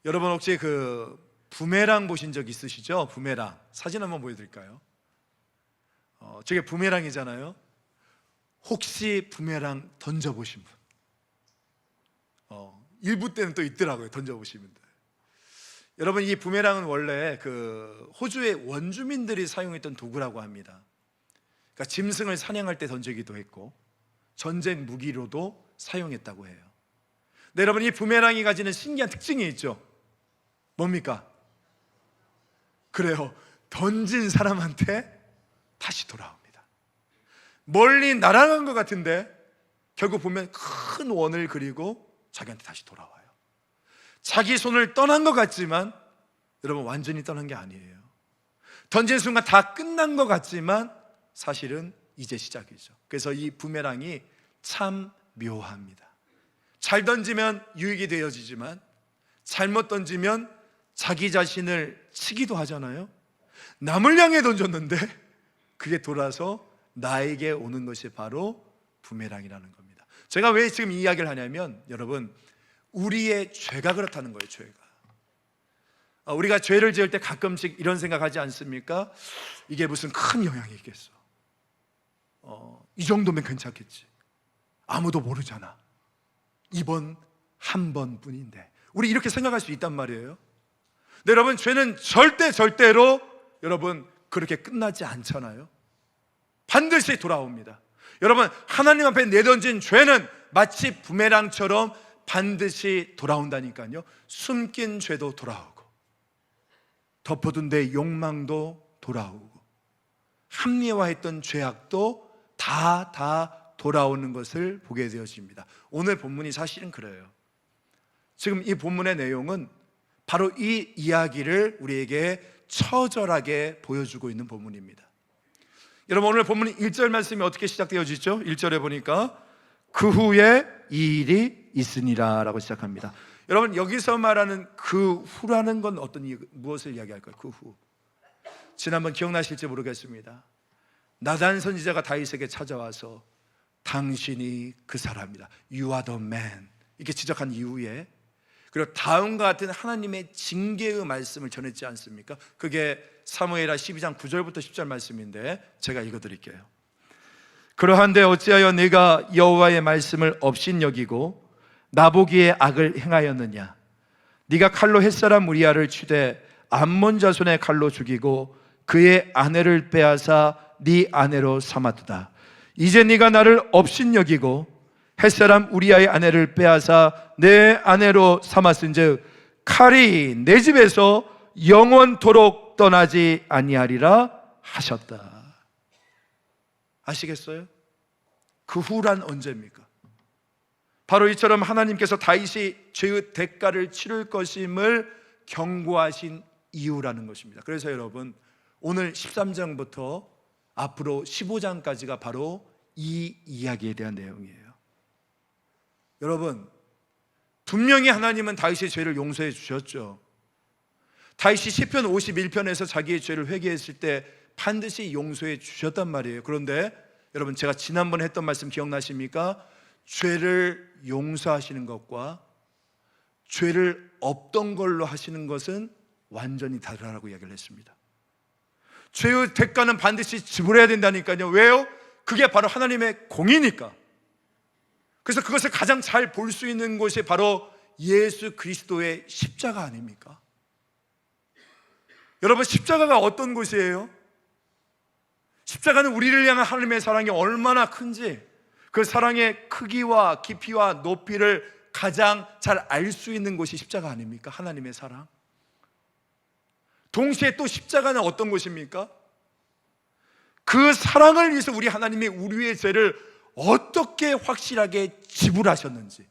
여러분 혹시 그 부메랑 보신 적 있으시죠? 부메랑 사진 한번 보여드릴까요? 저게 부메랑이잖아요. 혹시 부메랑 던져보신 분? 일부 때는 또 있더라고요. 던져보신 분들. 여러분, 이 부메랑은 원래 그 호주의 원주민들이 사용했던 도구라고 합니다. 그러니까 짐승을 사냥할 때 던지기도 했고 전쟁 무기로도 사용했다고 해요. 근데 여러분, 이 부메랑이 가지는 신기한 특징이 있죠. 뭡니까? 그래요. 던진 사람한테 다시 돌아옵니다. 멀리 날아간 것 같은데 결국 보면 큰 원을 그리고 자기한테 다시 돌아와요. 자기 손을 떠난 것 같지만 여러분, 완전히 떠난 게 아니에요. 던진 순간 다 끝난 것 같지만 사실은 이제 시작이죠. 그래서 이 부메랑이 참 묘합니다. 잘 던지면 유익이 되어지지만 잘못 던지면 자기 자신을 치기도 하잖아요. 남을 향해 던졌는데 그게 돌아서 나에게 오는 것이 바로 부메랑이라는 겁니다. 제가 왜 지금 이 이야기를 하냐면, 여러분, 우리의 죄가 그렇다는 거예요. 죄가. 우리가 죄를 지을 때 가끔씩 이런 생각하지 않습니까? 이게 무슨 큰 영향이 있겠어. 이 정도면 괜찮겠지. 아무도 모르잖아. 이번 한 번뿐인데. 우리 이렇게 생각할 수 있단 말이에요. 근데 여러분, 죄는 절대로 여러분 그렇게 끝나지 않잖아요. 반드시 돌아옵니다. 여러분, 하나님 앞에 내던진 죄는 마치 부메랑처럼 반드시 돌아온다니까요. 숨긴 죄도 돌아오고 덮어둔 데 욕망도 돌아오고 합리화했던 죄악도 다 돌아오는 것을 보게 되어집니다. 오늘 본문이 사실은 그래요. 지금 이 본문의 내용은 바로 이 이야기를 우리에게 처절하게 보여주고 있는 본문입니다. 여러분, 오늘 본문 1절 말씀이 어떻게 시작되어지죠? 1절에 보니까 그 후에 이 일이 있으니라 라고 시작합니다. 여러분, 여기서 말하는 그 후라는 건 무엇을 이야기할까요? 그 후. 지난번 기억나실지 모르겠습니다. 나단 선지자가 다윗에게 찾아와서 당신이 그 사람이다, You are the man, 이렇게 지적한 이후에, 그리고 다음과 같은 하나님의 징계의 말씀을 전했지 않습니까? 그게 사무엘하 12장 9절부터 10절 말씀인데 제가 읽어드릴게요. 그러한데 어찌하여 네가 여호와의 말씀을 업신여기고 나보기에 악을 행하였느냐? 네가 칼로 햇사람 우리아를 치되 암몬 자손의 칼로 죽이고 그의 아내를 빼앗아 네 아내로 삼았도다. 이제 네가 나를 업신여기고 햇사람 우리아의 아내를 빼앗아 내 아내로 삼았은즉 칼이 내 집에서 영원토록 떠나지 아니하리라 하셨다. 아시겠어요? 그 후란 언제입니까? 바로 이처럼 하나님께서 다윗이 죄의 대가를 치를 것임을 경고하신 이유라는 것입니다. 그래서 여러분, 오늘 13장부터 앞으로 15장까지가 바로 이 이야기에 대한 내용이에요. 여러분, 분명히 하나님은 다윗의 죄를 용서해 주셨죠. 다윗이 시편 51편에서 자기의 죄를 회개했을 때 반드시 용서해 주셨단 말이에요. 그런데 여러분, 제가 지난번에 했던 말씀 기억나십니까? 죄를 용서하시는 것과 죄를 없던 걸로 하시는 것은 완전히 다르다고 이야기를 했습니다. 죄의 대가는 반드시 지불해야 된다니까요. 왜요? 그게 바로 하나님의 공이니까. 그래서 그것을 가장 잘 볼 수 있는 곳이 바로 예수 그리스도의 십자가 아닙니까? 여러분, 십자가가 어떤 곳이에요? 십자가는 우리를 향한 하나님의 사랑이 얼마나 큰지, 그 사랑의 크기와 깊이와 높이를 가장 잘 알 수 있는 곳이 십자가 아닙니까? 하나님의 사랑. 동시에 또 십자가는 어떤 곳입니까? 그 사랑을 위해서 우리 하나님이 우리의 죄를 어떻게 확실하게 지불하셨는지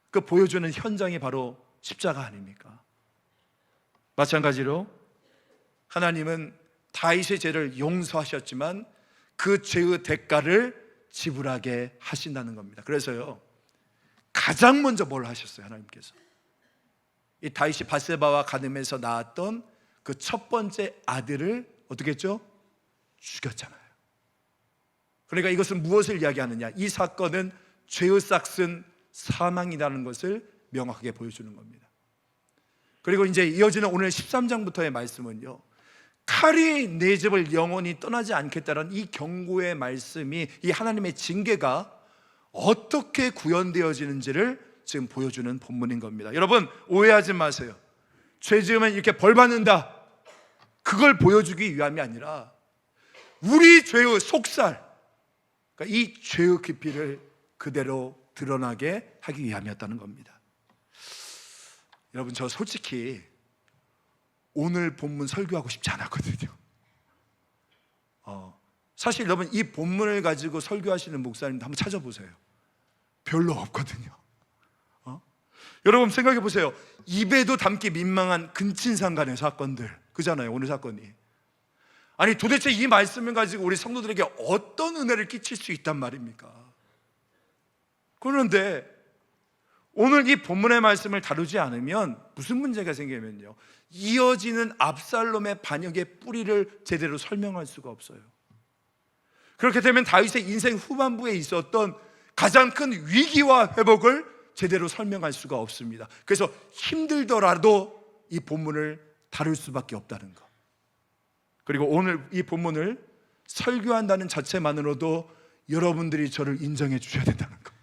그 보여주는 현장이 바로 십자가 아닙니까? 마찬가지로 하나님은 다윗의 죄를 용서하셨지만 그 죄의 대가를 지불하게 하신다는 겁니다. 그래서요, 가장 먼저 뭘 하셨어요? 하나님께서 이 다윗이 밧세바와 간음에서 낳았던 그 첫 번째 아들을 어떻게 했죠? 죽였잖아요. 그러니까 이것은 무엇을 이야기하느냐? 이 사건은 죄의 싹슨 사망이라는 것을 명확하게 보여주는 겁니다. 그리고 이제 이어지는 오늘 13장부터의 말씀은요, 칼이 내 집을 영원히 떠나지 않겠다는 이 경고의 말씀이, 이 하나님의 징계가 어떻게 구현되어지는지를 지금 보여주는 본문인 겁니다. 여러분, 오해하지 마세요. 죄 지으면 이렇게 벌 받는다, 그걸 보여주기 위함이 아니라 우리 죄의 속살, 그러니까 이 죄의 깊이를 그대로 드러나게 하기 위함이었다는 겁니다. 여러분, 저 솔직히 오늘 본문 설교하고 싶지 않았거든요. 사실 여러분, 이 본문을 가지고 설교하시는 목사님도 한번 찾아보세요. 별로 없거든요. 여러분 생각해 보세요. 입에도 담기 민망한 근친상 간의 사건들, 그잖아요, 오늘 사건이. 아니, 도대체 이 말씀을 가지고 우리 성도들에게 어떤 은혜를 끼칠 수 있단 말입니까? 그런데 오늘 이 본문의 말씀을 다루지 않으면 무슨 문제가 생기냐면요, 이어지는 압살롬의 반역의 뿌리를 제대로 설명할 수가 없어요. 그렇게 되면 다윗의 인생 후반부에 있었던 가장 큰 위기와 회복을 제대로 설명할 수가 없습니다. 그래서 힘들더라도 이 본문을 다룰 수밖에 없다는 것. 그리고 오늘 이 본문을 설교한다는 자체만으로도 여러분들이 저를 인정해 주셔야 된다는 것,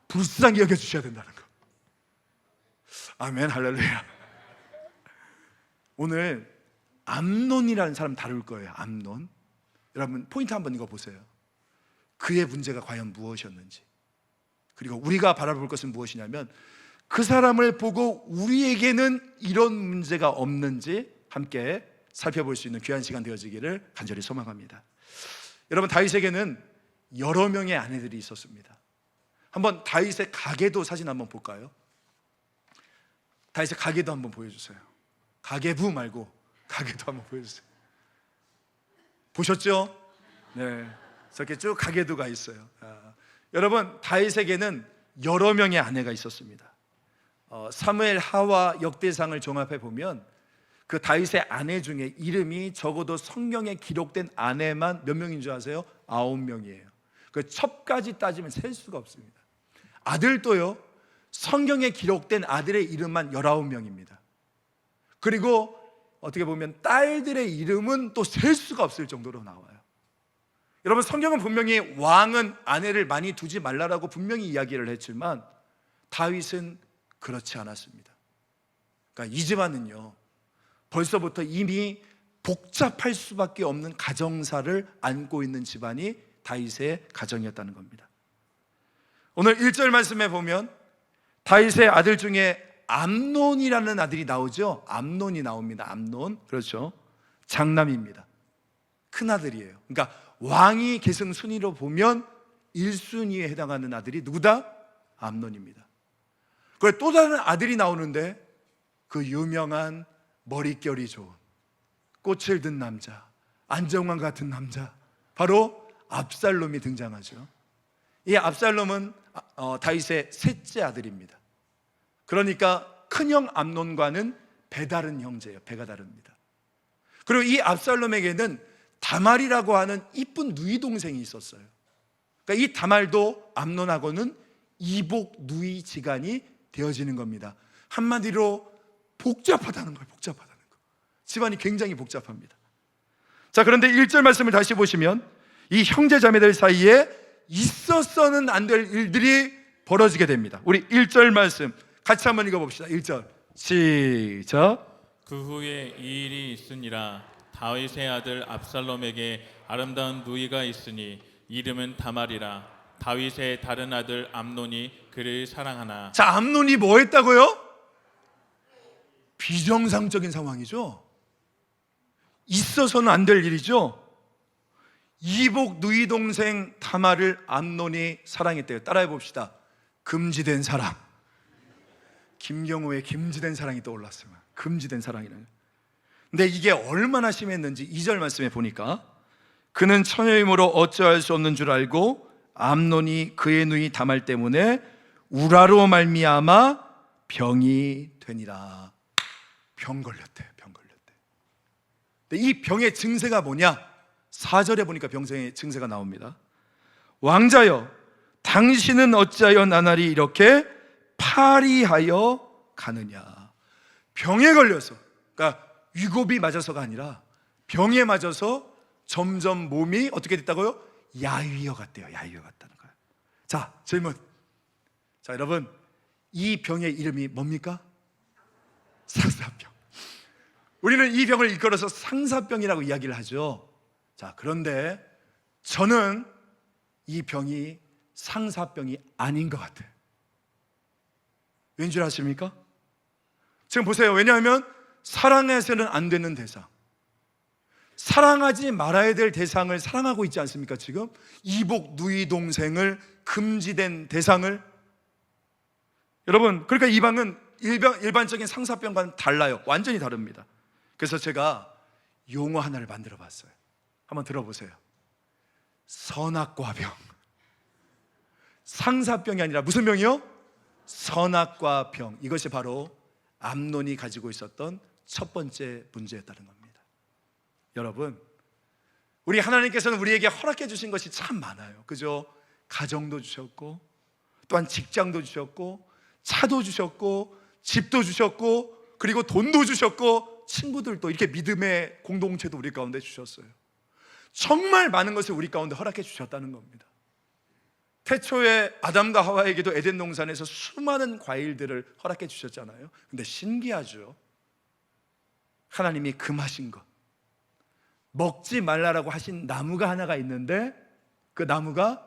불쌍히 여겨 주셔야 된다는 것. 아멘, 할렐루야. 오늘 암논이라는 사람 다룰 거예요. 암논. 여러분 포인트 한번 읽어보세요. 그의 문제가 과연 무엇이었는지, 그리고 우리가 바라볼 것은 무엇이냐면 그 사람을 보고 우리에게는 이런 문제가 없는지 함께 살펴볼 수 있는 귀한 시간 되어지기를 간절히 소망합니다. 여러분, 다윗에게는 여러 명의 아내들이 있었습니다. 한번 다윗의 가계도 사진 한번 볼까요? 다윗의 가계도 한번 보여주세요. 가계부 말고 가계도 한번 보여주세요. 보셨죠? 네, 저렇게 쭉 가계도가 있어요. 여러분, 다윗에게는 여러 명의 아내가 있었습니다. 사무엘 하와 역대상을 종합해 보면 그 다윗의 아내 중에 이름이 적어도 성경에 기록된 아내만 몇 명인 줄 아세요? 9명이에요. 그 첩까지 따지면 셀 수가 없습니다. 아들도요, 성경에 기록된 아들의 이름만 19명입니다. 그리고 어떻게 보면 딸들의 이름은 또 셀 수가 없을 정도로 나와요. 여러분, 성경은 분명히 왕은 아내를 많이 두지 말라라고 분명히 이야기를 했지만 다윗은 그렇지 않았습니다. 그러니까 이 집안은요, 벌써부터 이미 복잡할 수밖에 없는 가정사를 안고 있는 집안이 다윗의 가정이었다는 겁니다. 오늘 1절 말씀에 보면 다윗의 아들 중에 암논이라는 아들이 나오죠. 암논이 나옵니다. 암논, 그렇죠, 장남입니다. 큰아들이에요. 그러니까 왕이 계승 순위로 보면 1순위에 해당하는 아들이 누구다? 암논입니다. 그리고 또 다른 아들이 나오는데 그 유명한 머릿결이 좋은, 꽃을 든 남자, 안정환 같은 남자, 바로 압살롬이 등장하죠. 이 압살롬은 다윗의 셋째 아들입니다. 그러니까 큰형 암논과는 배다른 형제예요. 배가 다릅니다. 그리고 이 압살롬에게는 다말이라고 하는 이쁜 누이 동생이 있었어요. 그러니까 이 다말도 암논하고는 이복 누이 지간이 되어지는 겁니다. 한마디로 복잡하다는 거예요. 복잡하다는 거. 집안이 굉장히 복잡합니다. 자, 그런데 1절 말씀을 다시 보시면 이 형제 자매들 사이에 있어서는 안 될 일들이 벌어지게 됩니다. 우리 1절 말씀 같이 한번 읽어봅시다. 1절 시작. 그 후에 이 일이 있으니라. 다윗의 아들 압살롬에게 아름다운 누이가 있으니 이름은 다말이라. 다윗의 다른 아들 암논이 그를 사랑하나. 자, 암논이 뭐 했다고요? 비정상적인 상황이죠. 있어서는 안 될 일이죠. 이복 누이 동생 다말을 암논이 사랑했대요. 따라해 봅시다. 금지된 사랑. 김경호의 금지된 사랑이 떠올랐어요. 금지된 사랑이라는. 근데 이게 얼마나 심했는지 2절 말씀에 보니까 그는 처녀이므로 어찌할 수 없는 줄 알고 암논이 그의 누이 다말 때문에 우라로 말미암아 병이 되니라. 병 걸렸대. 병 걸렸대. 근데 이 병의 증세가 뭐냐? 4절에 보니까 병의 증세가 나옵니다. 왕자여, 당신은 어찌하여 나날이 이렇게 파리하여 가느냐. 병에 걸려서, 그러니까 위고비 맞아서가 아니라 병에 맞아서 점점 몸이 어떻게 됐다고요? 야위어 같대요. 야위어 같다는 거예요. 자, 질문. 자, 여러분, 이 병의 이름이 뭡니까? 상사병. 우리는 이 병을 일컬어서 상사병이라고 이야기를 하죠. 자, 그런데 저는 이 병이 상사병이 아닌 것 같아요. 왠 줄 아십니까? 지금 보세요. 왜냐하면 사랑해서는 안 되는 대상, 사랑하지 말아야 될 대상을 사랑하고 있지 않습니까? 지금 이복 누이 동생을 금지된 대상을, 여러분, 그러니까 이 병은 일반적인 상사병과는 달라요. 완전히 다릅니다. 그래서 제가 용어 하나를 만들어 봤어요. 한번 들어보세요. 선악과병. 상사병이 아니라 무슨 병이요? 선악과병. 이것이 바로 암논이 가지고 있었던 첫 번째 문제였다는 겁니다. 여러분, 우리 하나님께서는 우리에게 허락해 주신 것이 참 많아요. 그죠? 가정도 주셨고, 또한 직장도 주셨고, 차도 주셨고, 집도 주셨고, 그리고 돈도 주셨고, 친구들도, 이렇게 믿음의 공동체도 우리 가운데 주셨어요. 정말 많은 것을 우리 가운데 허락해 주셨다는 겁니다. 태초에 아담과 하와에게도 에덴 동산에서 수많은 과일들을 허락해 주셨잖아요. 근데 신기하죠. 하나님이 금하신 것, 먹지 말라라고 하신 나무가 하나가 있는데, 그 나무가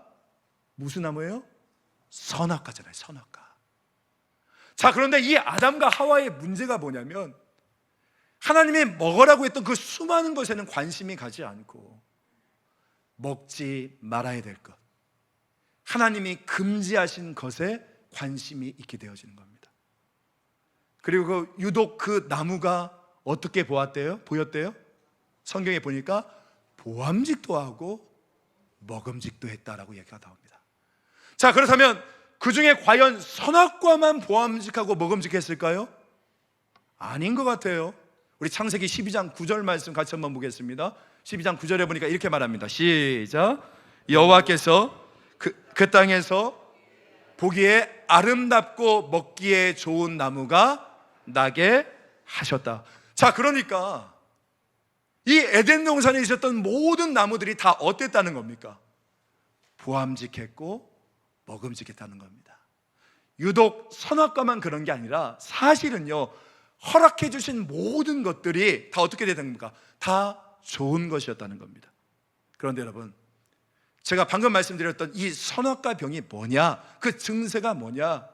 무슨 나무예요? 선악과잖아요. 선악과. 자, 그런데 이 아담과 하와의 문제가 뭐냐면, 하나님이 먹으라고 했던 그 수많은 것에는 관심이 가지 않고 먹지 말아야 될 것, 하나님이 금지하신 것에 관심이 있게 되어지는 겁니다. 그리고 유독 그 나무가 어떻게 보였대요? 성경에 보니까 보암직도 하고 먹음직도 했다라고 얘기가 나옵니다. 자, 그렇다면 그 중에 과연 선악과만 보암직하고 먹음직했을까요? 아닌 것 같아요. 우리 창세기 12장 9절 말씀 같이 한번 보겠습니다. 12장 9절에 보니까 이렇게 말합니다. 시작. 여호와께서 그 땅에서 보기에 아름답고 먹기에 좋은 나무가 나게 하셨다. 자, 그러니까 이 에덴 동산에 있었던 모든 나무들이 다 어땠다는 겁니까? 보암직했고 먹음직했다는 겁니다. 유독 선악과만 그런 게 아니라 사실은요, 허락해 주신 모든 것들이 다 어떻게 되는 겁니까? 다 좋은 것이었다는 겁니다. 그런데 여러분, 제가 방금 말씀드렸던 이 선악과 병이 뭐냐, 그 증세가 뭐냐,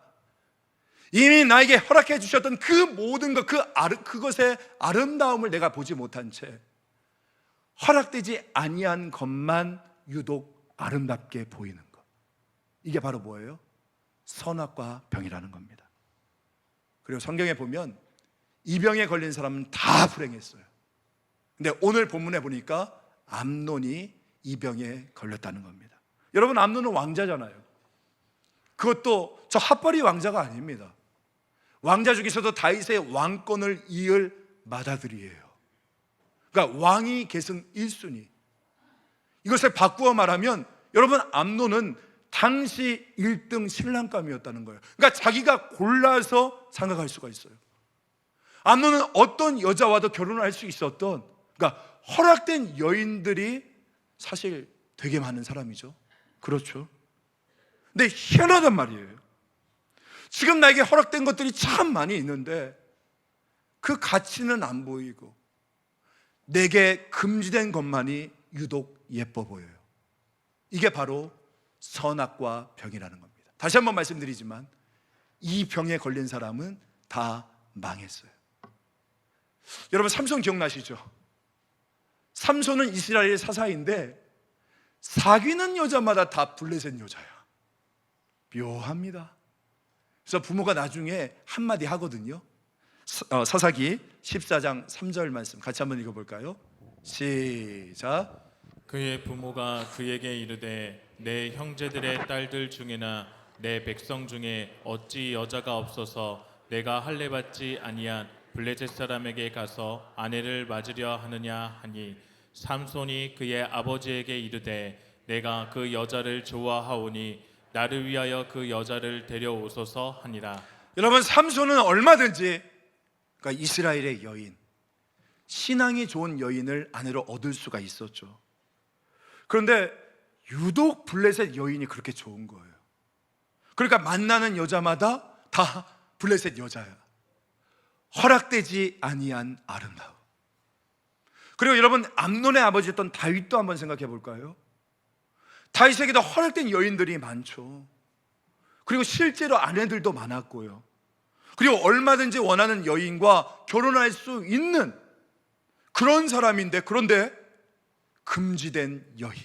이미 나에게 허락해 주셨던 그 모든 것, 그것의 아름다움을 내가 보지 못한 채 허락되지 아니한 것만 유독 아름답게 보이는 것, 이게 바로 뭐예요? 선악과 병이라는 겁니다. 그리고 성경에 보면 이 병에 걸린 사람은 다 불행했어요. 근데 오늘 본문에 보니까 암논이 이 병에 걸렸다는 겁니다. 여러분, 암논은 왕자잖아요. 그것도 저 핫바리 왕자가 아닙니다. 왕자 중에서도 다윗의 왕권을 이을 맏아들이에요. 그러니까 왕위 계승 1순위. 이것을 바꾸어 말하면 여러분, 암논은 당시 1등 신랑감이었다는 거예요. 그러니까 자기가 골라서 장가갈 수가 있어요. 암논은 어떤 여자와도 결혼을 할 수 있었던, 그러니까 허락된 여인들이 사실 되게 많은 사람이죠. 그렇죠. 근데 희한하단 말이에요. 지금 나에게 허락된 것들이 참 많이 있는데 그 가치는 안 보이고 내게 금지된 것만이 유독 예뻐 보여요. 이게 바로 선악과 병이라는 겁니다. 다시 한번 말씀드리지만 이 병에 걸린 사람은 다 망했어요. 여러분, 삼손 기억나시죠? 삼손은 이스라엘 사사인데 사귀는 여자마다 다 블레셋 여자야. 묘합니다. 그래서 부모가 나중에 한마디 하거든요. 사사기 14장 3절 말씀 같이 한번 읽어볼까요? 시작. 그의 부모가 그에게 이르되 내 형제들의 딸들 중에나 내 백성 중에 어찌 여자가 없어서 내가 할례 받지 아니한 블레셋 사람에게 가서 아내를 맞으려 하느냐 하니, 삼손이 그의 아버지에게 이르되 내가 그 여자를 좋아하오니 나를 위하여 그 여자를 데려오소서 하니라. 여러분, 삼손은 얼마든지 그러니까 이스라엘의 여인, 신앙이 좋은 여인을 아내로 얻을 수가 있었죠. 그런데 유독 블레셋 여인이 그렇게 좋은 거예요. 그러니까 만나는 여자마다 다 블레셋 여자야. 허락되지 아니한 아름다움. 그리고 여러분, 암논의 아버지였던 다윗도 한번 생각해 볼까요? 다윗에게도 허락된 여인들이 많죠. 그리고 실제로 아내들도 많았고요. 그리고 얼마든지 원하는 여인과 결혼할 수 있는 그런 사람인데, 그런데 금지된 여인,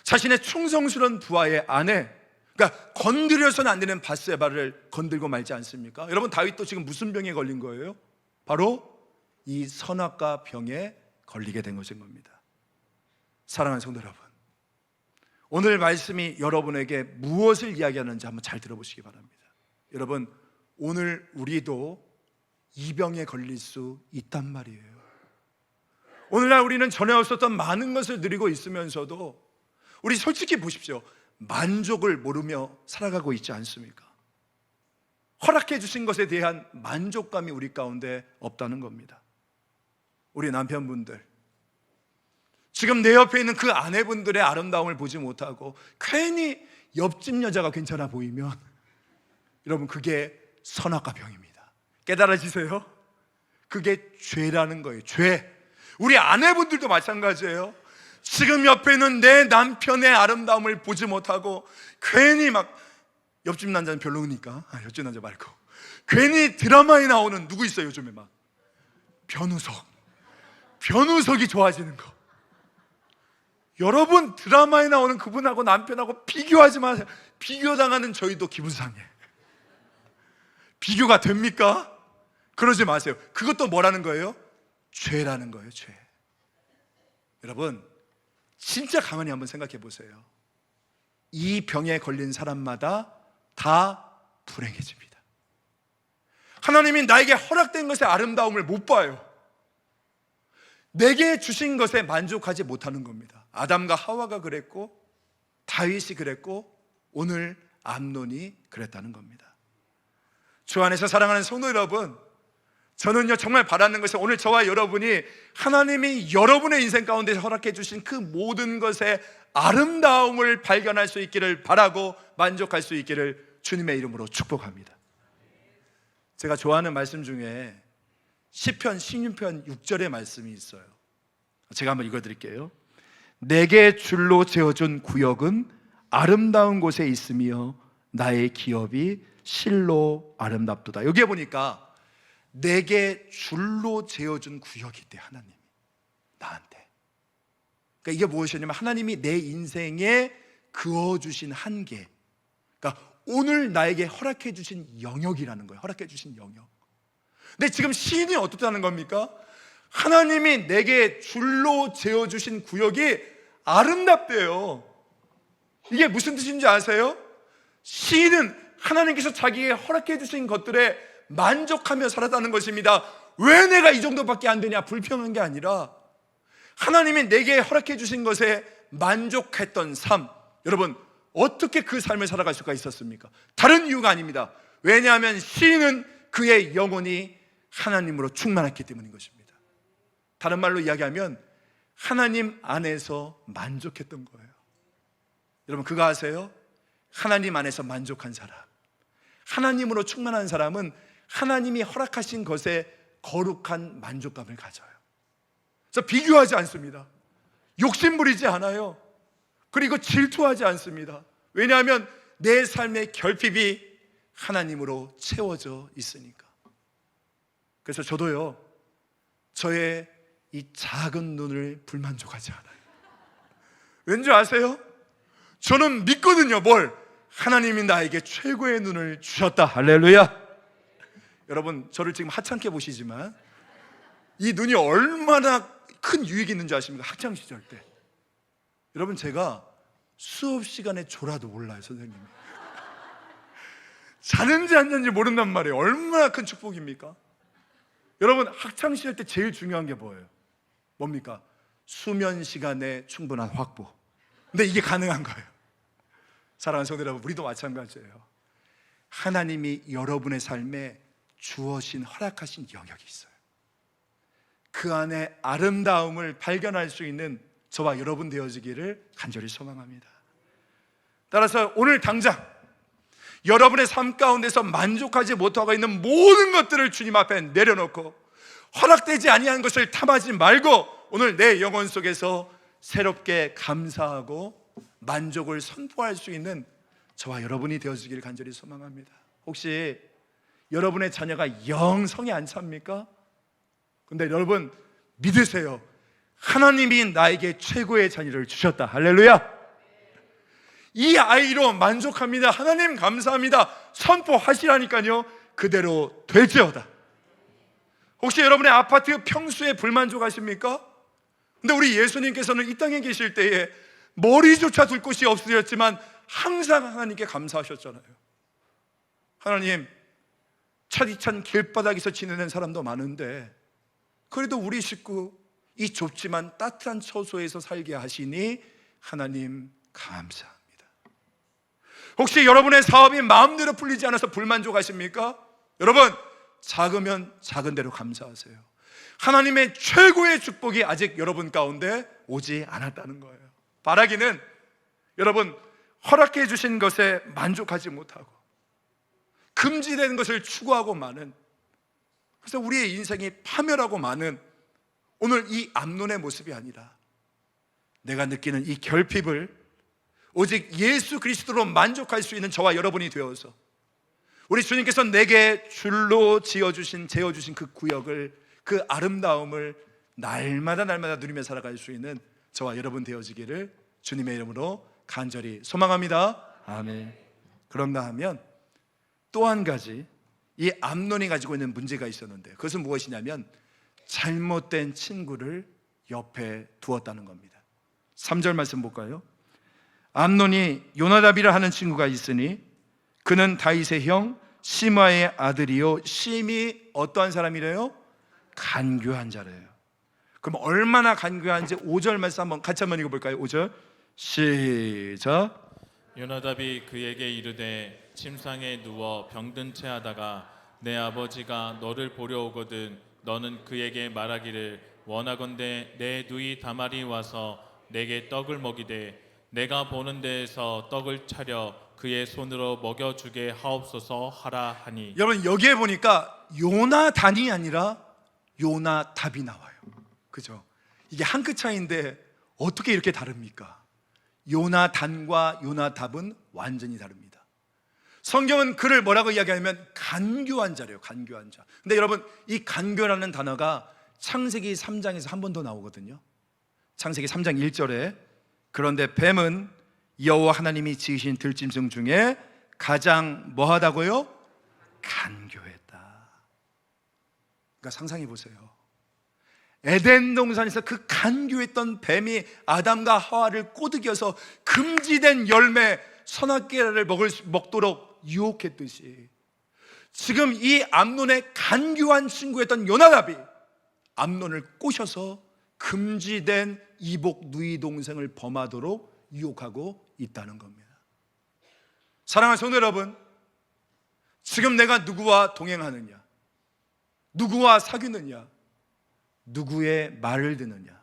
자신의 충성스러운 부하의 아내, 그러니까 건드려서는 안 되는 밧세바를 건들고 말지 않습니까? 여러분, 다윗도 지금 무슨 병에 걸린 거예요? 바로 이 선악과 병에 걸리게 된 것인 겁니다. 사랑하는 성도 여러분, 오늘 말씀이 여러분에게 무엇을 이야기하는지 한번 잘 들어보시기 바랍니다. 여러분, 오늘 우리도 이 병에 걸릴 수 있단 말이에요. 오늘날 우리는 전에 없었던 많은 것을 누리고 있으면서도 우리 솔직히 보십시오. 만족을 모르며 살아가고 있지 않습니까? 허락해 주신 것에 대한 만족감이 우리 가운데 없다는 겁니다. 우리 남편분들, 지금 내 옆에 있는 그 아내분들의 아름다움을 보지 못하고 괜히 옆집 여자가 괜찮아 보이면, 여러분, 그게 선악과 병입니다. 깨달아지세요? 그게 죄라는 거예요. 죄. 우리 아내분들도 마찬가지예요. 지금 옆에 있는 내 남편의 아름다움을 보지 못하고 괜히 막, 옆집 남자는 별로니까, 옆집 남자 말고 괜히 드라마에 나오는, 누구 있어요 요즘에? 막 변우석이 좋아지는 거. 여러분, 드라마에 나오는 그분하고 남편하고 비교하지 마세요. 비교당하는 저희도 기분 상해. 비교가 됩니까? 그러지 마세요. 그것도 뭐라는 거예요? 죄라는 거예요. 죄. 여러분, 진짜 가만히 한번 생각해 보세요. 이 병에 걸린 사람마다 다 불행해집니다. 하나님이 나에게 허락된 것의 아름다움을 못 봐요. 내게 주신 것에 만족하지 못하는 겁니다. 아담과 하와가 그랬고, 다윗이 그랬고, 오늘 암논이 그랬다는 겁니다. 주 안에서 사랑하는 성도 여러분, 저는요 정말 바라는 것은 오늘 저와 여러분이 하나님이 여러분의 인생 가운데 허락해 주신 그 모든 것의 아름다움을 발견할 수 있기를 바라고 만족할 수 있기를 주님의 이름으로 축복합니다. 제가 좋아하는 말씀 중에 시편 16편 6절의 말씀이 있어요. 제가 한번 읽어드릴게요. 내게 줄로 재어준 구역은 아름다운 곳에 있으며 나의 기업이 실로 아름답도다. 여기에 보니까 내게 줄로 재어준 구역이 있대. 하나님이 나한테. 그러니까 이게 무엇이냐면 하나님이 내 인생에 그어주신 한계, 그러니까 오늘 나에게 허락해 주신 영역이라는 거예요. 허락해 주신 영역. 근데 지금 시인이 어떻다는 겁니까? 하나님이 내게 줄로 재어주신 구역이 아름답대요. 이게 무슨 뜻인지 아세요? 시인은 하나님께서 자기에게 허락해 주신 것들에 만족하며 살았다는 것입니다. 왜 내가 이 정도밖에 안 되냐, 불평한 게 아니라 하나님이 내게 허락해 주신 것에 만족했던 삶. 여러분, 어떻게 그 삶을 살아갈 수가 있었습니까? 다른 이유가 아닙니다. 왜냐하면 시인은 그의 영혼이 하나님으로 충만했기 때문인 것입니다. 다른 말로 이야기하면 하나님 안에서 만족했던 거예요. 여러분, 그거 아세요? 하나님 안에서 만족한 사람, 하나님으로 충만한 사람은 하나님이 허락하신 것에 거룩한 만족감을 가져요. 그래서 비교하지 않습니다. 욕심 부리지 않아요. 그리고 질투하지 않습니다. 왜냐하면 내 삶의 결핍이 하나님으로 채워져 있으니까. 그래서 저도요, 저의 이 작은 눈을 불만족하지 않아요. 왠지 아세요? 저는 믿거든요. 뭘? 하나님이 나에게 최고의 눈을 주셨다. 할렐루야. 여러분, 저를 지금 하찮게 보시지만 이 눈이 얼마나 큰 유익이 있는지 아십니까? 학창시절 때 여러분, 제가 수업 시간에 졸아도 몰라요. 선생님이 자는지 안 자는지 모른단 말이에요. 얼마나 큰 축복입니까? 여러분, 학창시절 때 제일 중요한 게 뭐예요? 뭡니까? 수면 시간의 충분한 확보. 근데 이게 가능한 거예요. 사랑하는 성도 여러분, 우리도 마찬가지예요. 하나님이 여러분의 삶에 주어진 허락하신 영역이 있어요. 그 안에 아름다움을 발견할 수 있는 저와 여러분 되어지기를 간절히 소망합니다. 따라서 오늘 당장 여러분의 삶 가운데서 만족하지 못하고 있는 모든 것들을 주님 앞에 내려놓고 허락되지 아니한 것을 탐하지 말고 오늘 내 영혼 속에서 새롭게 감사하고 만족을 선포할 수 있는 저와 여러분이 되어지기를 간절히 소망합니다. 혹시 여러분의 자녀가 영 성이 안 찹니까? 근데 여러분 믿으세요. 하나님이 나에게 최고의 자녀를 주셨다. 할렐루야. 이 아이로 만족합니다. 하나님 감사합니다. 선포하시라니까요. 그대로 될지어다. 혹시 여러분의 아파트 평수에 불만족하십니까? 근데 우리 예수님께서는 이 땅에 계실 때에 머리조차 둘 곳이 없으셨지만 항상 하나님께 감사하셨잖아요. 하나님, 차디찬 길바닥에서 지내는 사람도 많은데 그래도 우리 식구 이 좁지만 따뜻한 처소에서 살게 하시니 하나님 감사합니다. 혹시 여러분의 사업이 마음대로 풀리지 않아서 불만족하십니까? 여러분, 작으면 작은 대로 감사하세요. 하나님의 최고의 축복이 아직 여러분 가운데 오지 않았다는 거예요. 바라기는 여러분 허락해 주신 것에 만족하지 못하고 금지된 것을 추구하고 많은, 그래서 우리의 인생이 파멸하고 많은 오늘 이 암논의 모습이 아니라 내가 느끼는 이 결핍을 오직 예수 그리스도로 만족할 수 있는 저와 여러분이 되어서 우리 주님께서 내게 줄로 재어주신 그 구역을, 그 아름다움을 날마다 누리며 살아갈 수 있는 저와 여러분 되어지기를 주님의 이름으로 간절히 소망합니다. 아멘. 그런가 하면 또 한 가지 이 암논이 가지고 있는 문제가 있었는데 그것은 무엇이냐면 잘못된 친구를 옆에 두었다는 겁니다. 3절 말씀 볼까요? 암논이 요나답이라 하는 친구가 있으니 그는 다윗의 형 시므아의 아들이요 심히 어떠한 사람이래요? 간교한 자래요. 그럼 얼마나 간교한지 5절 말씀 같이 한번 읽어볼까요? 5절 시작. 요나답이 그에게 이르되 침상에 누워 병든 채 하다가 내 아버지가 너를 보려 오거든 너는 그에게 말하기를 원하건대 내 누이 다말이 와서 내게 떡을 먹이되 내가 보는 데에서 떡을 차려 그의 손으로 먹여주게 하옵소서 하라 하니. 여러분 여기에 보니까 요나단이 아니라 요나답이 나와요. 그죠? 이게 한 끗 차이인데 어떻게 이렇게 다릅니까? 요나단과 요나답은 완전히 다릅니다. 성경은 그를 뭐라고 이야기하냐면 간교한 자래요. 간교한 자. 근데 여러분 이 간교라는 단어가 창세기 3장에서 한 번 더 나오거든요. 창세기 3장 1절에 그런데 뱀은 여호와 하나님이 지으신 들짐승 중에 가장 뭐하다고요? 간교했다. 그러니까 상상해 보세요. 에덴 동산에서 그 간교했던 뱀이 아담과 하와를 꼬드겨서 금지된 열매 선악과를 먹도록 유혹했듯이 지금 이 암논의 간교한 친구였던 요나답이 암논을 꼬셔서 금지된 이복 누이 동생을 범하도록 유혹하고 있다는 겁니다. 사랑하는 성도 여러분, 지금 내가 누구와 동행하느냐, 누구와 사귀느냐, 누구의 말을 듣느냐,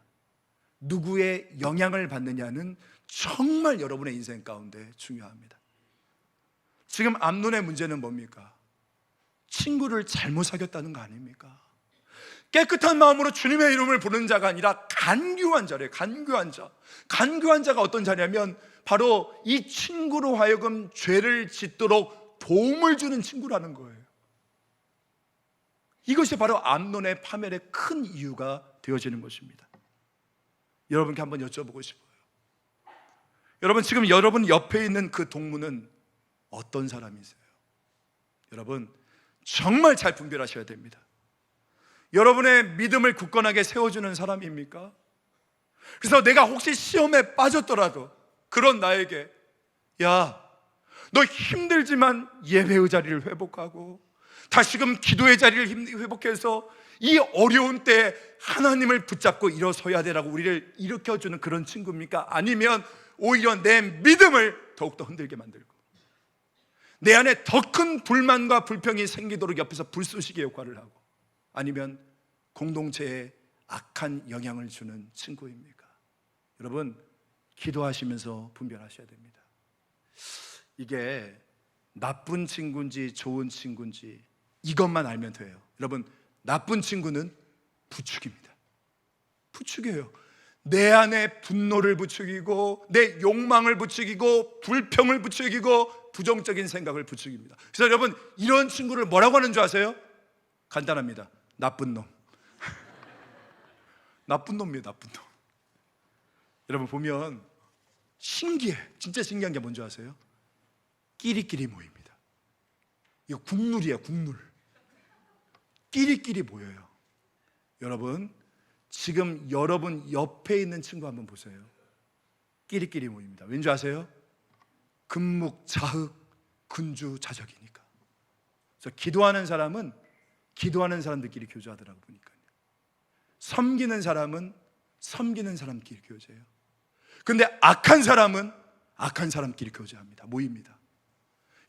누구의 영향을 받느냐는 정말 여러분의 인생 가운데 중요합니다. 지금 암논의 문제는 뭡니까? 친구를 잘못 사귀었다는 거 아닙니까? 깨끗한 마음으로 주님의 이름을 부르는 자가 아니라 간교한 자래요. 간교한 자. 간교한 자가 어떤 자냐면 바로 이 친구로 하여금 죄를 짓도록 도움을 주는 친구라는 거예요. 이것이 바로 암논의 파멸의 큰 이유가 되어지는 것입니다. 여러분께 한번 여쭤보고 싶어요. 여러분 지금 여러분 옆에 있는 그 동무는 어떤 사람이세요? 여러분 정말 잘 분별하셔야 됩니다. 여러분의 믿음을 굳건하게 세워주는 사람입니까? 그래서 내가 혹시 시험에 빠졌더라도 그런 나에게 야, 너 힘들지만 예배의 자리를 회복하고 다시금 기도의 자리를 회복해서 이 어려운 때에 하나님을 붙잡고 일어서야 되라고 우리를 일으켜주는 그런 친구입니까? 아니면 오히려 내 믿음을 더욱더 흔들게 만들고 내 안에 더 큰 불만과 불평이 생기도록 옆에서 불쏘시개 역할을 하고, 아니면 공동체에 악한 영향을 주는 친구입니까? 여러분, 기도하시면서 분별하셔야 됩니다. 이게 나쁜 친구인지 좋은 친구인지 이것만 알면 돼요. 여러분, 나쁜 친구는 부추깁니다. 부추겨요. 내 안에 분노를 부추기고, 내 욕망을 부추기고, 불평을 부추기고, 부정적인 생각을 부추깁니다. 그래서 여러분, 이런 친구를 뭐라고 하는 줄 아세요? 간단합니다. 나쁜 놈. 나쁜 놈이에요, 나쁜 놈. 여러분 보면 신기해. 진짜 신기한 게 뭔지 아세요? 끼리끼리 모입니다. 이거 국룰이에요, 국룰. 끼리끼리 모여요. 여러분, 지금 여러분 옆에 있는 친구 한번 보세요. 끼리끼리 모입니다. 왠지 아세요? 금묵자흑 근주자적이니까. 그래서 기도하는 사람은 기도하는 사람들끼리 교제하더라고 보니까요. 섬기는 사람은 섬기는 사람끼리 교제해요. 근데 악한 사람은 악한 사람끼리 교제합니다. 모입니다.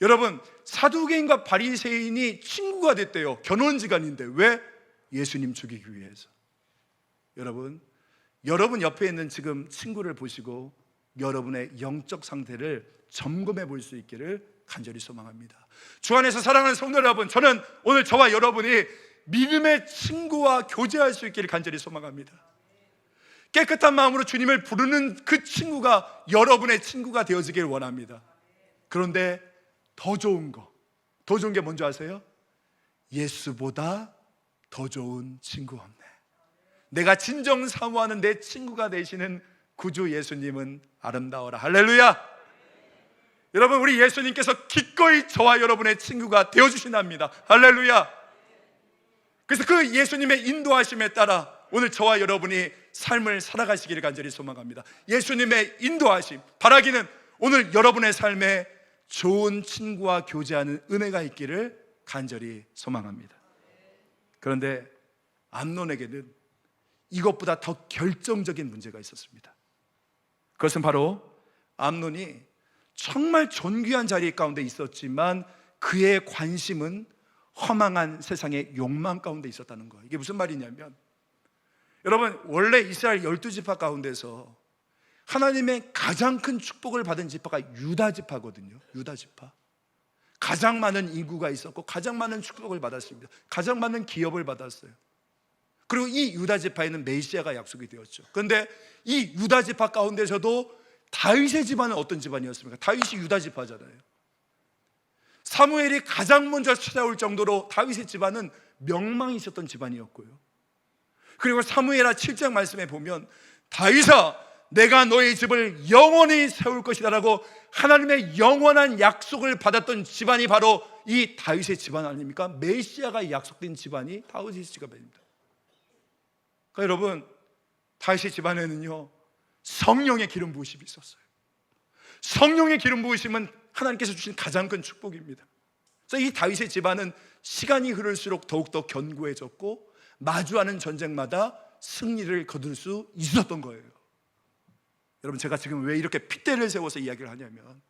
여러분, 사두개인과 바리새인이 친구가 됐대요. 견원지간인데. 왜? 예수님 죽이기 위해서. 여러분 옆에 있는 지금 친구를 보시고 여러분의 영적 상태를 점검해 볼 수 있기를 간절히 소망합니다. 주 안에서 사랑하는 성도 여러분, 저는 오늘 저와 여러분이 믿음의 친구와 교제할 수 있기를 간절히 소망합니다. 깨끗한 마음으로 주님을 부르는 그 친구가 여러분의 친구가 되어지길 원합니다. 그런데 더 좋은 게 뭔지 아세요? 예수보다 더 좋은 친구 없네. 내가 진정 사모하는 내 친구가 되시는 구주 예수님은 아름다워라. 할렐루야. 여러분, 우리 예수님께서 기꺼이 저와 여러분의 친구가 되어주신답니다. 할렐루야. 그래서 그 예수님의 인도하심에 따라 오늘 저와 여러분이 삶을 살아가시기를 간절히 소망합니다. 예수님의 인도하심, 바라기는 오늘 여러분의 삶에 좋은 친구와 교제하는 은혜가 있기를 간절히 소망합니다. 그런데 암논에게는 이것보다 더 결정적인 문제가 있었습니다. 그것은 바로 암논이 정말 존귀한 자리 가운데 있었지만 그의 관심은 허망한 세상의 욕망 가운데 있었다는 거예요. 이게 무슨 말이냐면, 여러분, 원래 이스라엘 12지파 가운데서 하나님의 가장 큰 축복을 받은 지파가 유다 지파거든요. 유다 지파. 가장 많은 인구가 있었고 가장 많은 축복을 받았습니다. 가장 많은 기업을 받았어요. 그리고 이 유다 지파에는 메시아가 약속이 되었죠. 그런데 이 유다 지파 가운데서도 다윗의 집안은 어떤 집안이었습니까? 다윗이 유다 지파잖아요. 사무엘이 가장 먼저 찾아올 정도로 다윗의 집안은 명망이 있었던 집안이었고요. 그리고 사무엘하 7장 말씀에 보면 다윗아, 내가 너의 집을 영원히 세울 것이다 라고 하나님의 영원한 약속을 받았던 집안이 바로 이 다윗의 집안 아닙니까? 메시아가 약속된 집안이 다윗의 집안입니다. 그러니까 여러분, 다윗의 집안에는요 성령의 기름 부으심이 있었어요. 성령의 기름 부으심은 하나님께서 주신 가장 큰 축복입니다. 그래서 이 다윗의 집안은 시간이 흐를수록 더욱더 견고해졌고 마주하는 전쟁마다 승리를 거둘 수 있었던 거예요. 여러분, 제가 지금 왜 이렇게 핏대를 세워서 이야기를 하냐면,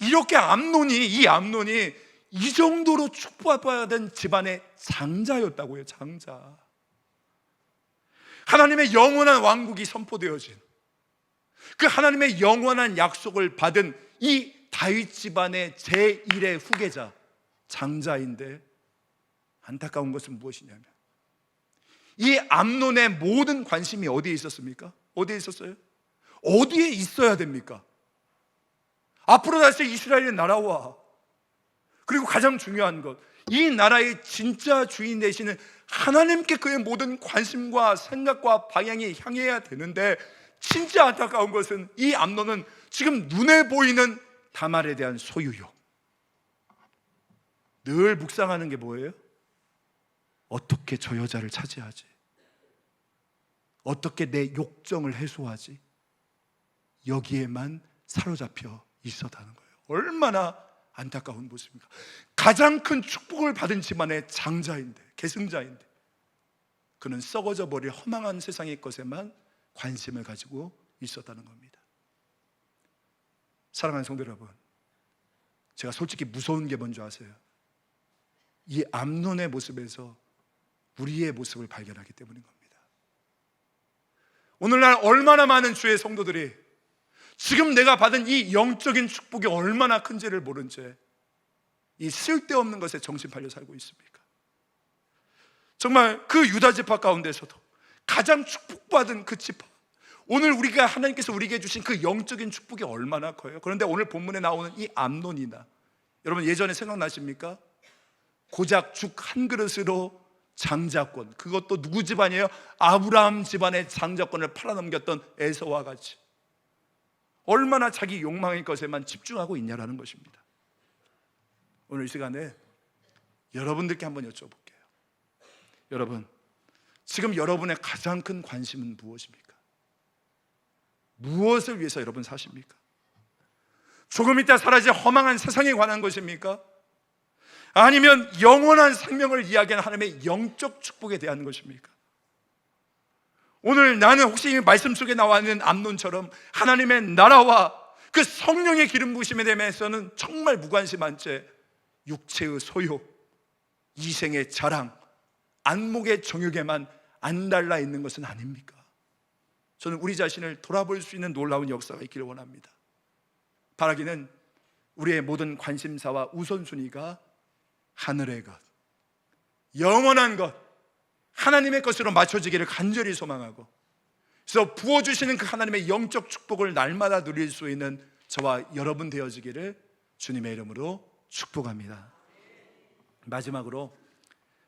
이렇게 이 암논이 이 정도로 축복받은 집안의 장자였다고요. 장자. 하나님의 영원한 왕국이 선포되어진 그 하나님의 영원한 약속을 받은 이 다윗 집안의 제1의 후계자 장자인데, 안타까운 것은 무엇이냐면 이 암논의 모든 관심이 어디에 있었습니까? 어디에 있었어요? 어디에 있어야 됩니까? 앞으로 다시 이스라엘의 나라와, 그리고 가장 중요한 것, 이 나라의 진짜 주인 되시는 하나님께 그의 모든 관심과 생각과 방향이 향해야 되는데, 진짜 안타까운 것은 이 암논은 지금 눈에 보이는 다말에 대한 소유욕, 늘 묵상하는 게 뭐예요? 어떻게 저 여자를 차지하지? 어떻게 내 욕정을 해소하지? 여기에만 사로잡혀 있었다는 거예요. 얼마나 안타까운 모습입니까? 가장 큰 축복을 받은 집안의 장자인데, 계승자인데, 그는 썩어져 버릴 허망한 세상의 것에만 관심을 가지고 있었다는 겁니다. 사랑하는 성도 여러분, 제가 솔직히 무서운 게 뭔지 아세요? 이 암논의 모습에서 우리의 모습을 발견하기 때문인 겁니다. 오늘날 얼마나 많은 주의 성도들이 지금 내가 받은 이 영적인 축복이 얼마나 큰지를 모른 채 이 쓸데없는 것에 정신 팔려 살고 있습니까? 정말 그 유다 지파 가운데서도 가장 축복받은 그 지파, 오늘 우리가 하나님께서 우리에게 주신 그 영적인 축복이 얼마나 커요. 그런데 오늘 본문에 나오는 이 암논이나, 여러분 예전에 생각나십니까? 고작 죽 한 그릇으로 장자권, 그것도 누구 집안이에요? 아브라함 집안의 장자권을 팔아넘겼던 에서와 같이 얼마나 자기 욕망의 것에만 집중하고 있냐라는 것입니다. 오늘 이 시간에 여러분들께 한번 여쭤볼게요. 여러분, 지금 여러분의 가장 큰 관심은 무엇입니까? 무엇을 위해서 여러분 사십니까? 조금 있다 사라질 허망한 세상에 관한 것입니까? 아니면 영원한 생명을 이야기하는 하나님의 영적 축복에 대한 것입니까? 오늘 나는 혹시 이 말씀 속에 나와 있는 암논처럼 하나님의 나라와 그 성령의 기름 부으심에 대해서는 정말 무관심한 채 육체의 소유, 이생의 자랑, 안목의 정욕에만 안달나 있는 것은 아닙니까? 저는 우리 자신을 돌아볼 수 있는 놀라운 역사가 있기를 원합니다. 바라기는 우리의 모든 관심사와 우선순위가 하늘의 것, 영원한 것, 하나님의 것으로 맞춰지기를 간절히 소망하고, 그래서 부어주시는 그 하나님의 영적 축복을 날마다 누릴 수 있는 저와 여러분 되어지기를 주님의 이름으로 축복합니다. 마지막으로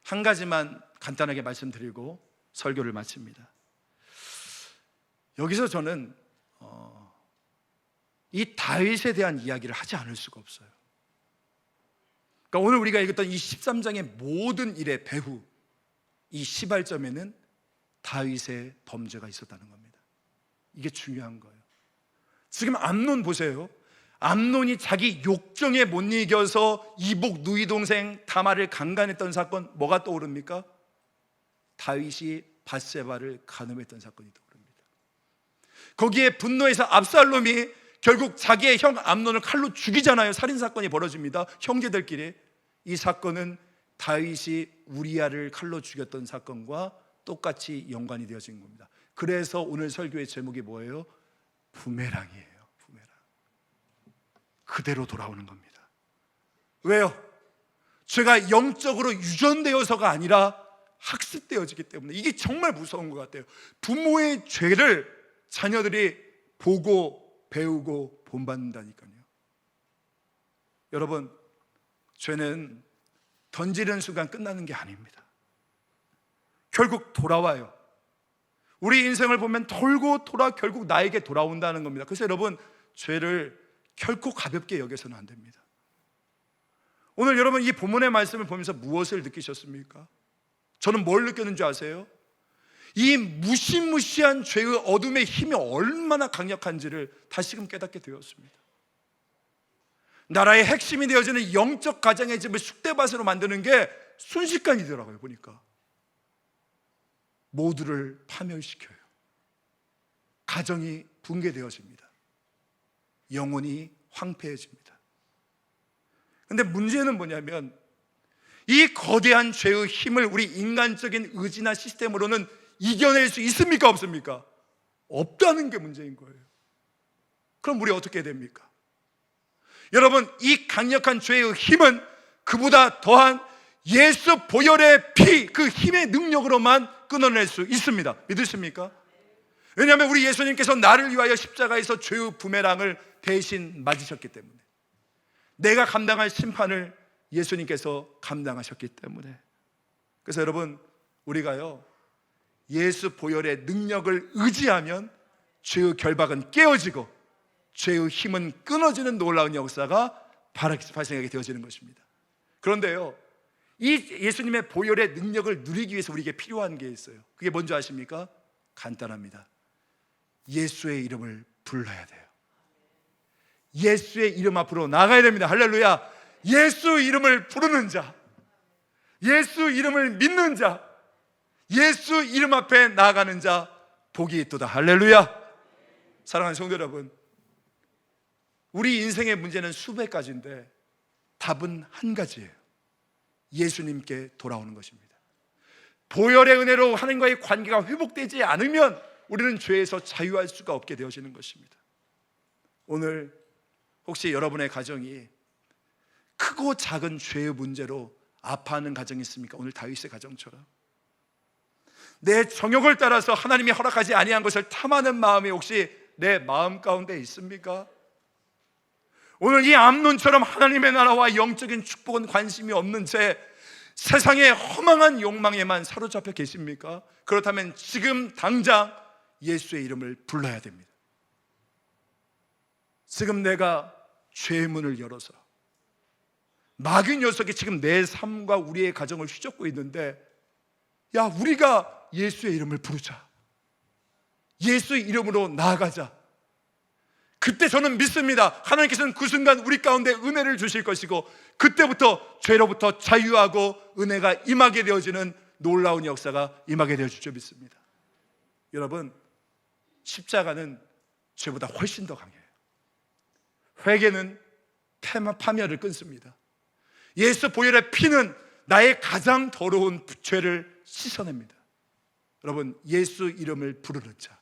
한 가지만 간단하게 말씀드리고 설교를 마칩니다. 여기서 저는 이 다윗에 대한 이야기를 하지 않을 수가 없어요. 그러니까 오늘 우리가 읽었던 이 13장의 모든 일의 배후, 이 시발점에는 다윗의 범죄가 있었다는 겁니다. 이게 중요한 거예요. 지금 암논 보세요. 암논이 자기 욕정에 못 이겨서 이복 누이 동생 다말을 강간했던 사건, 뭐가 떠오릅니까? 다윗이 밧세바를 간음했던 사건이 떠오릅니다. 거기에 분노해서 압살롬이 결국 자기의 형 암논을 칼로 죽이잖아요. 살인사건이 벌어집니다. 형제들끼리. 이 사건은 다윗이 우리아를 칼로 죽였던 사건과 똑같이 연관이 되어진 겁니다. 그래서 오늘 설교의 제목이 뭐예요? 부메랑이에요. 부메랑. 그대로 돌아오는 겁니다. 왜요? 죄가 영적으로 유전되어서가 아니라 학습되어지기 때문에. 이게 정말 무서운 것 같아요. 부모의 죄를 자녀들이 보고 배우고 본받는다니까요. 여러분, 죄는 던지는 순간 끝나는 게 아닙니다. 결국 돌아와요. 우리 인생을 보면 돌고 돌아 결국 나에게 돌아온다는 겁니다. 그래서 여러분, 죄를 결코 가볍게 여겨서는 안 됩니다. 오늘 여러분 이 본문의 말씀을 보면서 무엇을 느끼셨습니까? 저는 뭘 느꼈는지 아세요? 이 무시무시한 죄의 어둠의 힘이 얼마나 강력한지를 다시금 깨닫게 되었습니다. 나라의 핵심이 되어지는 영적 가정의 집을 쑥대밭으로 만드는 게 순식간이더라고요. 보니까 모두를 파멸시켜요. 가정이 붕괴되어집니다. 영혼이 황폐해집니다. 그런데 문제는 뭐냐면 이 거대한 죄의 힘을 우리 인간적인 의지나 시스템으로는 이겨낼 수 있습니까? 없습니까? 없다는 게 문제인 거예요. 그럼 우리 어떻게 됩니까? 여러분, 이 강력한 죄의 힘은 그보다 더한 예수 보혈의 피, 그 힘의 능력으로만 끊어낼 수 있습니다. 믿으십니까? 왜냐하면 우리 예수님께서 나를 위하여 십자가에서 죄의 부메랑을 대신 맞으셨기 때문에, 내가 감당할 심판을 예수님께서 감당하셨기 때문에. 그래서 여러분, 우리가요 예수 보혈의 능력을 의지하면 죄의 결박은 깨어지고 죄의 힘은 끊어지는 놀라운 역사가 발생하게 되어지는 것입니다. 그런데요, 이 예수님의 보혈의 능력을 누리기 위해서 우리에게 필요한 게 있어요. 그게 뭔지 아십니까? 간단합니다. 예수의 이름을 불러야 돼요. 예수의 이름 앞으로 나가야 됩니다. 할렐루야. 예수 이름을 부르는 자, 예수 이름을 믿는 자, 예수 이름 앞에 나아가는 자 복이 있도다. 할렐루야. 사랑하는 성도 여러분, 우리 인생의 문제는 수백 가지인데 답은 한 가지예요. 예수님께 돌아오는 것입니다. 보혈의 은혜로 하나님과의 관계가 회복되지 않으면 우리는 죄에서 자유할 수가 없게 되어지는 것입니다. 오늘 혹시 여러분의 가정이 크고 작은 죄의 문제로 아파하는 가정이 있습니까? 오늘 다윗의 가정처럼 내 정욕을 따라서 하나님이 허락하지 아니한 것을 탐하는 마음이 혹시 내 마음 가운데 있습니까? 오늘 이 암논처럼 하나님의 나라와 영적인 축복은 관심이 없는 채 세상의 허망한 욕망에만 사로잡혀 계십니까? 그렇다면 지금 당장 예수의 이름을 불러야 됩니다. 지금 내가 죄의 문을 열어서 마귀 녀석이 지금 내 삶과 우리의 가정을 휘젓고 있는데, 야, 우리가 예수의 이름을 부르자, 예수의 이름으로 나아가자. 그때 저는 믿습니다. 하나님께서는 그 순간 우리 가운데 은혜를 주실 것이고, 그때부터 죄로부터 자유하고 은혜가 임하게 되어지는 놀라운 역사가 임하게 되어질 줄 믿습니다. 여러분, 십자가는 죄보다 훨씬 더 강해요. 회개는 파멸을 끊습니다. 예수 보혈의 피는 나의 가장 더러운 죄를 씻어냅니다. 여러분, 예수 이름을 부르는 자,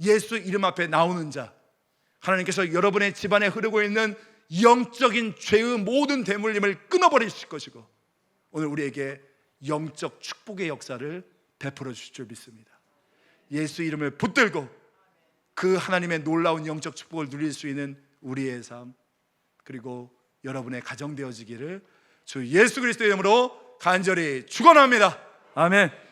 예수 이름 앞에 나오는 자, 하나님께서 여러분의 집안에 흐르고 있는 영적인 죄의 모든 대물림을 끊어버리실 것이고, 오늘 우리에게 영적 축복의 역사를 베풀어 주실 줄 믿습니다. 예수 이름을 붙들고 그 하나님의 놀라운 영적 축복을 누릴 수 있는 우리의 삶, 그리고 여러분의 가정 되어지기를 주 예수 그리스도의 이름으로 간절히 축원합니다. 아멘.